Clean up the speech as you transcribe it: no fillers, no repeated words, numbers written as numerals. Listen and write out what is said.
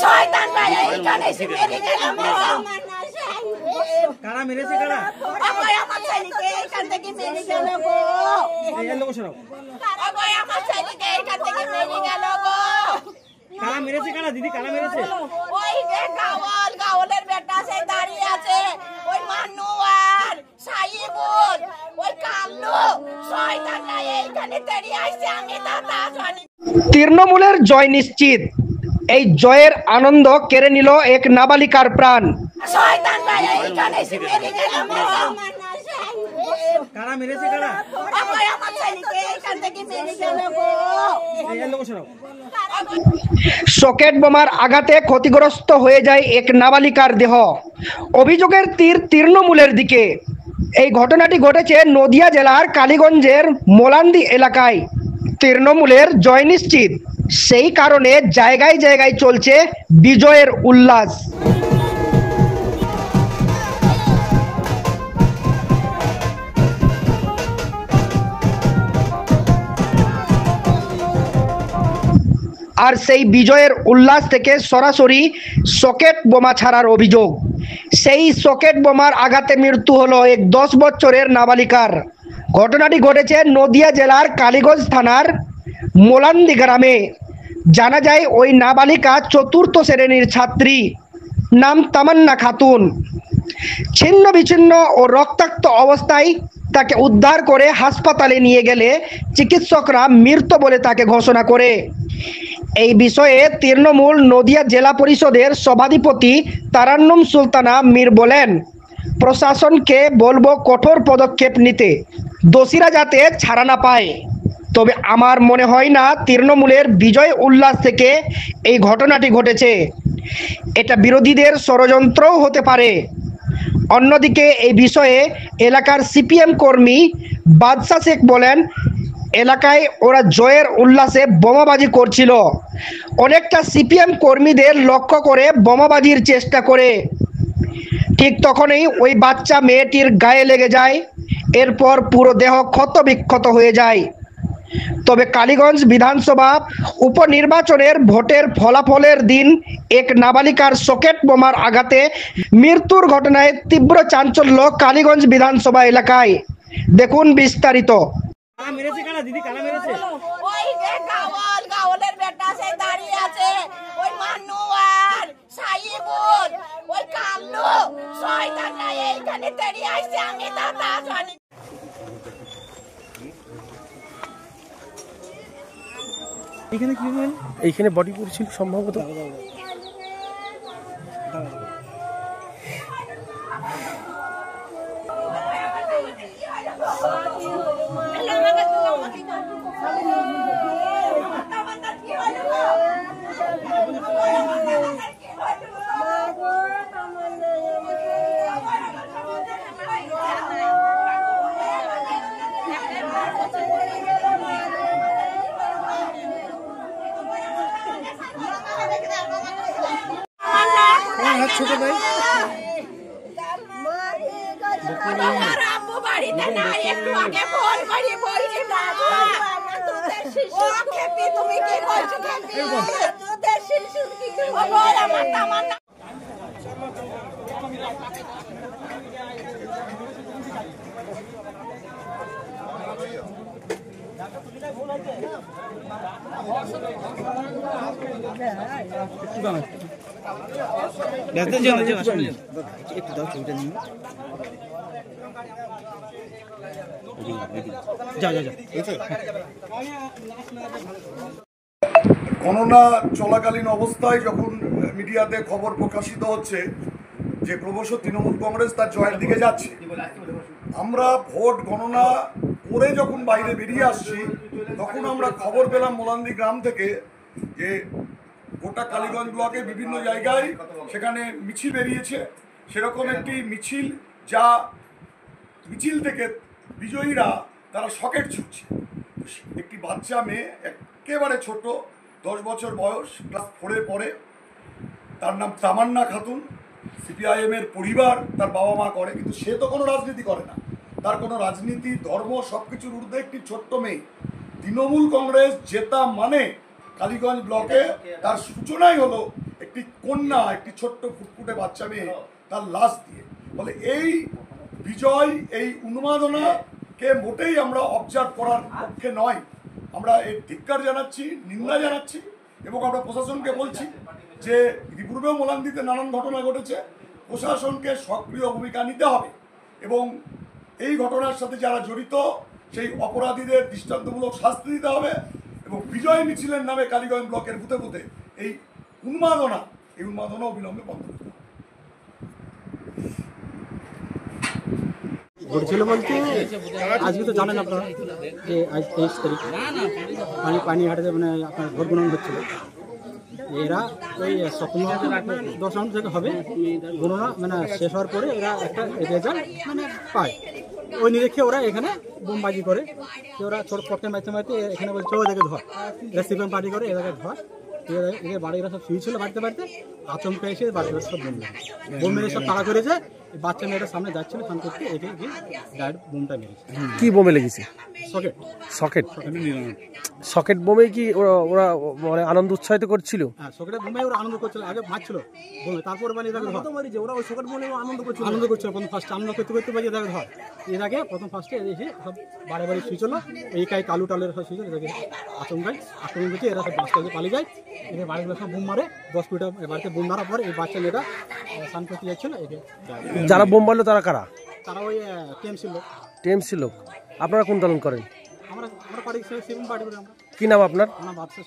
শয়তানরা এইখানে এসে মেরে গেল। কারা মেরেছে? কারা? আমার ছেলেকে এইখান থেকে মেরে গেল গো। আমার ছেলেকে এইখান থেকে মেরে গেল গো। কারা মেরেছে? কারা দিদি কারা মেরেছে? ওই যে গাওয়ালের বেটা সে দাঁড়িয়ে আছে, ওই মানুয়ার সাইবুল, ওই কাল্লু, শয়তানরা এইখানে দাঁড়িয়ে আছে। আমি দাদা জানি তৃণমূলের জয় নিশ্চিত। এই জয়ের আনন্দ কেড়ে নিল এক নাবালিকার প্রাণ। শয়তানরা এইখানে এসে মেরে গেল গো। কারা মেরেছে? কারা? আমার ছেলেকে এইখান থেকে মেরে গেল গো। সকেট বোমার আঘাতে ক্ষতিগ্রস্ত হয়ে যায় এক নাবালিকার দেহ। অভিযোগের তীর তৃণমূলের দিকে। এই ঘটনাটি ঘটেছে নদিয়া জেলার কালীগঞ্জের মোলান্দি এলাকায়। তৃণমূলের জয় নিশ্চিত, সেই কারণে জায়গায় জায়গায় চলছে বিজয়ের উল্লাস। আর সেই বিজয়ের উল্লাস থেকে সরাসরি সকেট বোমা ছাড়ার অভিযোগ। সেই সকেট বোমার আঘাতে মৃত্যু হলো এক 10 বছরের নাবালিকার। ঘটনাটি ঘটেছে নদিয়া জেলার কালীগঞ্জ থানার মোলান্দি গ্রামে। জানা যায় ওই নাবালিকা 4র্থ শ্রেণীর ছাত্রী, নাম তামান্না খাতুন। ছিন্ন বিচ্ছিন্ন ও রক্তাক্ত অবস্থায় তাকে উদ্ধার করে হাসপাতালে নিয়ে গেলে চিকিৎসকরা মৃত বলে তাকে ঘোষণা করে। এই বিষয়ে তৃণমূল নদিয়া জেলা পরিষদের সভাধিপতি তারান্নুম সুলতানা মীর বলেন, প্রশাসনকে বলবো কঠোর পদক্ষেপ নিতে, দোষীরা যাতে ছাড়া না পায়। তবে আমার মনে হয় না তৃণমূলের বিজয় উল্লাস থেকে এই ঘটনাটি ঘটেছে। এটা বিরোধীদের ষড়যন্ত্রও হতে পারে। অন্যদিকে এই বিষয়ে এলাকার সিপিএম কর্মী বাদশা শেখ বলেন, এলাকায় ওরা জয়ের উল্লাসে বোমাবাজি করছিল। অনেকটা সিপিএম কর্মীদের লক্ষ্য করে বোমাবাজির চেষ্টা করে। ঠিক তখনই ওই বাচ্চা মেয়েটির গায়ে লেগে যায়। এরপর পুরো দেহ ক্ষত বিক্ষত হয়ে যায়। তবে কালীগঞ্জ বিধানসভা উপনির্বাচনের ভোটের ফলাফলের দিন এক নাবালিকার সকেট বোমার আঘাতে মৃত্যুর ঘটনায় তীব্র চাঞ্চল্য কালীগঞ্জ বিধানসভা এলাকায়। দেখুন বিস্তারিত। কারা মেরেছে? কারা দিদি কারা মেরেছে? ওই যে গাওয়ালের বেটা সে দাঁড়িয়ে আছে, ওই মানুয়ার সাইবুল, ওই কাল্লু, শয়তানরা এইখানে দাঁড়িয়ে আছে। আমি দাদা জানি এখানে কি হলো? এইখানে বডি পড়ছিল সম্ভবত। ছোট ভাই আমার আব্বু বাড়িতে নাই, একটু আগে ফোন করি বলছি তুমি কি করছো? তোদের শিশু কি বল আমার তামান্না। একটু দাও ছবিটা নিয়ে। গণনা চলাকালীন অবস্থায় যখন মিডিয়াতে খবর প্রকাশিত হচ্ছে যে ক্রমশ তৃণমূল কংগ্রেস তার জয়ের দিকে যাচ্ছে, আমরা ভোট গণনা করে যখন বাইরে বেরিয়ে আসছি তখন আমরা খবর পেলাম মোলান্দি গ্রাম থেকে যে গোটা কালীগঞ্জ ব্লকে বিভিন্ন জায়গায় সেখানে মিছিল বেরিয়েছে। সেরকম একটি মিছিল, যা মিছিল থেকে বিজয়ীরা তারা সকেট ছুটছে। একটি বাচ্চা মেয়ে, একেবারে ছোট, 10 বছর বয়স, ক্লাস 4-এ পড়ে, তার নাম তামান্না খাতুন। সিপিআইএমের পরিবার তার বাবা মা করে, কিন্তু সে তো কোনো রাজনীতি করে না। তার কোনো রাজনীতি, ধর্ম সব কিছুর ঊর্ধ্বে একটি ছোট্ট মেয়ে। তৃণমূল কংগ্রেস জেতা মানে কালীগঞ্জ ব্লকে তার সূচনাই হলো একটি কন্যা, একটি ছোট্ট ফুটফুটে বাচ্চা মেয়ে তার লাশ দিয়ে। বলে এই বিজয়, এই উন্মাদনাকে মোটেই আমরা অবজার্ভ করার পক্ষে নয়। আমরা এর ধিক্কার জানাচ্ছি, নিন্দা জানাচ্ছি এবং আমরা প্রশাসনকে বলছি যে ইতিপূর্বেও মোলান্দিতে নানান ঘটনা ঘটেছে, প্রশাসনকে সক্রিয় ভূমিকা নিতে হবে এবং এই ঘটনার সাথে যারা জড়িত সেই অপরাধীদের দৃষ্টান্তমূলক শাস্তি দিতে হবে এবং বিজয় মিছিলের নামে কালীগঞ্জ ব্লকের বুথে বুথে এই উন্মাদনা অবিলম্বে বন্ধ করতে হবে। ঘটছিল বলতে আজকে তো জানেন আপনারা যে আজ 23 তারিখ পানিহাটিতে মানে আপনার ভোট গ্রহণ হচ্ছিল। এরা ওই স্বপ্ন 10 রাউন্ড থেকে হবে গণনা, মানে শেষ হওয়ার পরে এরা একটা রেজাল্ট মানে পায়। ওই নিরীক্ষে ওরা এখানে বোমবাজি করে, ওরা ছোট পটকে মারতে মারতে এখানে বলছে এদেরকে ধর, এরা সিপিএম পার্টি করে এদেরকে ধর। এদের বাড়িরা সব শুয়েছিল, বাড়িতে বাড়িতে আচমকা এসে বাড়িতে সব বোম মেরে সব তাড়া করেছে। বাচ্চা মেয়েটার সামনে যাচ্ছিল স্নান করতে, একে গিয়ে ডাইরেক্ট বোমটা মেরেছে। কি বোমে লেগেছে? সকেট সকেট সকেট বোমে কি ওরা মানে আনন্দ উৎসাহিত করছিল? হ্যাঁ, সকেটের বোমে ওরা আনন্দ করছিল, আগে মারছিল বোমে, তারপরে মানে এটাকে ওরা ওই সকেট বোমে আনন্দ করছিল প্রথম ফার্স্টে আনন্দ করতে করতে বাজে এটাকে ধর। এর আগে প্রথম ফার্স্টে এসে সব বাড়ি বাড়ি শুয়েছিল, এই কাই কালু টালের সব শুয়েছিল, এটাকে আচমকায় আক্রমণ করছে। এরা সব বাচ্চাকে পালিয়ে যায়, এদের বাড়িগুলো সব বোম মারে। 10 ফুটা বাড়িতে বোম মারার পর এই বাচ্চা মেয়েটা স্নান করতে যাচ্ছিল। একে যারা বোম মারলো তারা কারা? তারা ওই টিএমসি লোক। টিএমসি লোক। আপনারা কোন দল করেন? আমরা পার্টি সিপিএম পার্টি করে। আমরা কি নাম আপনার? বাদশা।